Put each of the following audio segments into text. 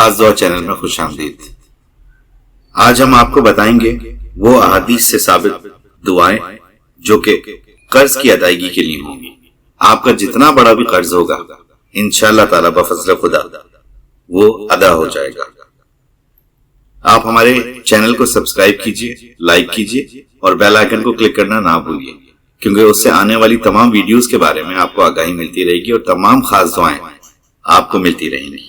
خاص دعا چینل میں خوش آمدید۔ آج ہم آپ کو بتائیں گے وہ احادیث سے ثابت دعائیں جو کہ قرض کی ادائیگی کے لیے ہوں گی۔ آپ کا جتنا بڑا بھی قرض ہوگا انشاءاللہ تعالیٰ بفضل خدا وہ ادا ہو جائے گا۔ آپ ہمارے چینل کو سبسکرائب کیجئے، لائک کیجئے اور بیل آئیکن کو کلک کرنا نہ بھولیے، کیونکہ اس سے آنے والی تمام ویڈیوز کے بارے میں آپ کو آگاہی ملتی رہے گی اور تمام خاص دعائیں آپ کو ملتی رہیں گی۔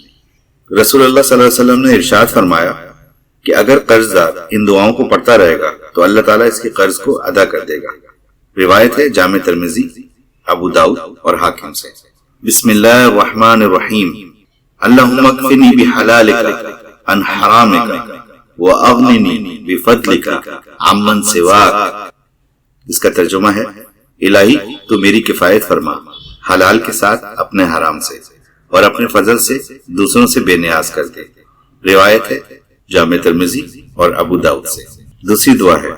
رسول اللہ صلی اللہ علیہ وسلم نے ارشاد فرمایا کہ اگر قرض دار ان دعاؤں کو پڑھتا رہے گا تو اللہ تعالیٰ اس کے قرض کو ادا کر دے گا۔ روایت ہے جامع ترمذی، ابو داؤد اور حاکم سے۔ بسم اللہ الرحمن الرحیم، اللہم اکفنی بحلالک عن حرامک واغننی بفضلک عمن سواک۔ اس کا ترجمہ ہے الہی تو میری کفایت فرما حلال کے ساتھ اپنے حرام سے، اور اپنے فضل سے دوسروں سے بے نیاز کر دے۔ روایت ہے جامع ترمذی اور ابو داؤد سے۔ دوسری دعا ہے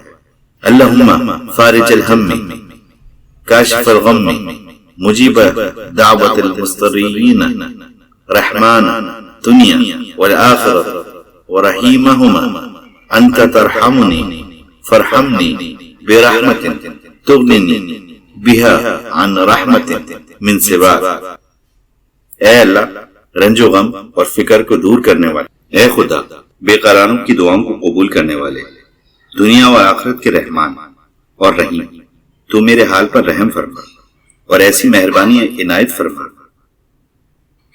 اللہم فارج الہم کاشف الغم مجیب دعوت المضطرین رحمان دنیا والآخرہ ورحیمہما انت ترحمنی فرحمنی برحمت تغننی بہا عن رحمت من سواک۔ اے اللہ رنج و غم اور فکر کو دور کرنے والے، اے خدا بے قراروں کی دعاؤں کو قبول کرنے والے، دنیا و آخرت کے رحمان اور رحیم، تو میرے حال پر رحم فرما اور ایسی مہربانی عنایت فرما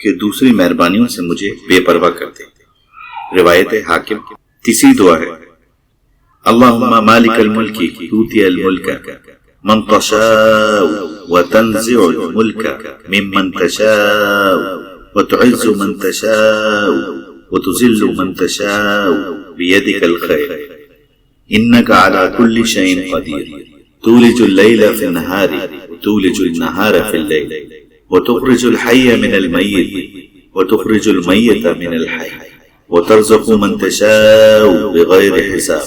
کہ دوسری مہربانیوں سے مجھے بے پرواہ کر دے۔ روایت حاکم۔ تیسری دعا ہے اللہم مالک الملک توتی الملک من تشاء وتنزع الملك ممن تشاء وتعز من تشاء وتذل من تشاء بيدك الخير انك على كل شيء قدير تولج الليل في النهار وتولج النهار في الليل وتخرج الحي من الميت وتخرج الميت من الحي وترزق من تشاء بغير حساب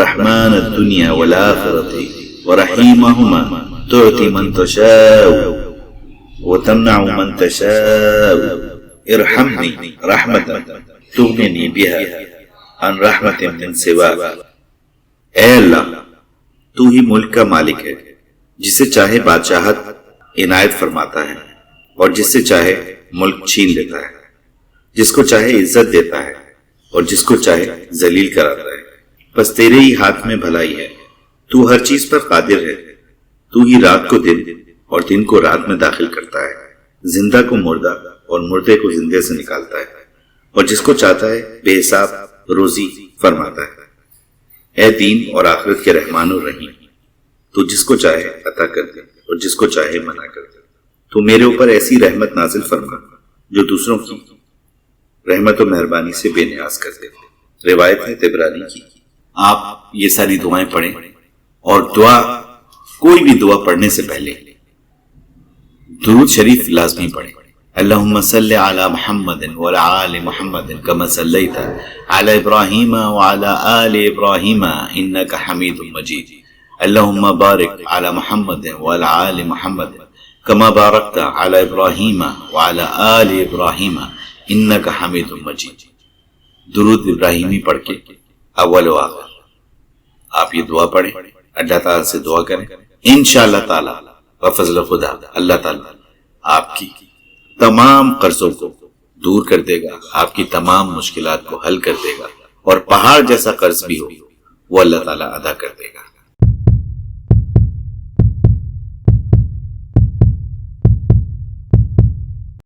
رحمن الدنيا والآخرة ورحیمہما تعطی من تشاء وتمنع من تشاء ارحمنی رحمت تغننی بہا عن رحمت من سواک۔ اے اللہ تو ہی ملک کا مالک ہے، جسے چاہے بادشاہت عنایت فرماتا ہے اور جس سے چاہے ملک چھین لیتا ہے، جس کو چاہے عزت دیتا ہے اور جس کو چاہے ذلیل کراتا ہے۔ بس تیرے ہی ہاتھ میں بھلائی ہے، تو ہر چیز پر قادر ہے۔ تو ہی رات کو دن اور دن کو رات میں داخل کرتا ہے، زندہ کو مردہ اور مردے کو زندے سے نکالتا ہے، اور جس کو چاہتا ہے بے حساب روزی فرماتا ہے۔ اے دین اور آخرت کے رحمان الرحیم، تو جس کو چاہے عطا کر دے اور جس کو چاہے منع کر دے۔ تو میرے اوپر ایسی رحمت نازل فرما جو دوسروں کی رحمت و مہربانی سے بے نیاز کر دے۔ روایت ہے طبرانی کی۔ آپ یہ ساری دعائیں پڑھیں، اور دعا کوئی بھی دعا پڑھنے سے پہلے درود شریف لازمی پڑھیں۔ اللہم صلی علی محمد وعلی آل محمد کما صلیت علی ابراہیم وعلی آل ابراہیم انک حمید مجید۔ اللہم بارک علی محمد وعلی آل محمد کما بارکت علی ابراہیم وعلی آل ابراہیم انک حمید مجید۔ درود ابراہیمی پڑھ کے اول و آخر آپ یہ دعا پڑھیں، اللہ تعالیٰ سے دعا کریں، انشاءاللہ تعالیٰ بفضل خدا اللہ تعالیٰ آپ کی تمام قرضوں کو دور کر دے گا، آپ کی تمام مشکلات کو حل کر دے گا، اور پہاڑ جیسا قرض بھی ہو وہ اللہ تعالیٰ ادا کر دے گا۔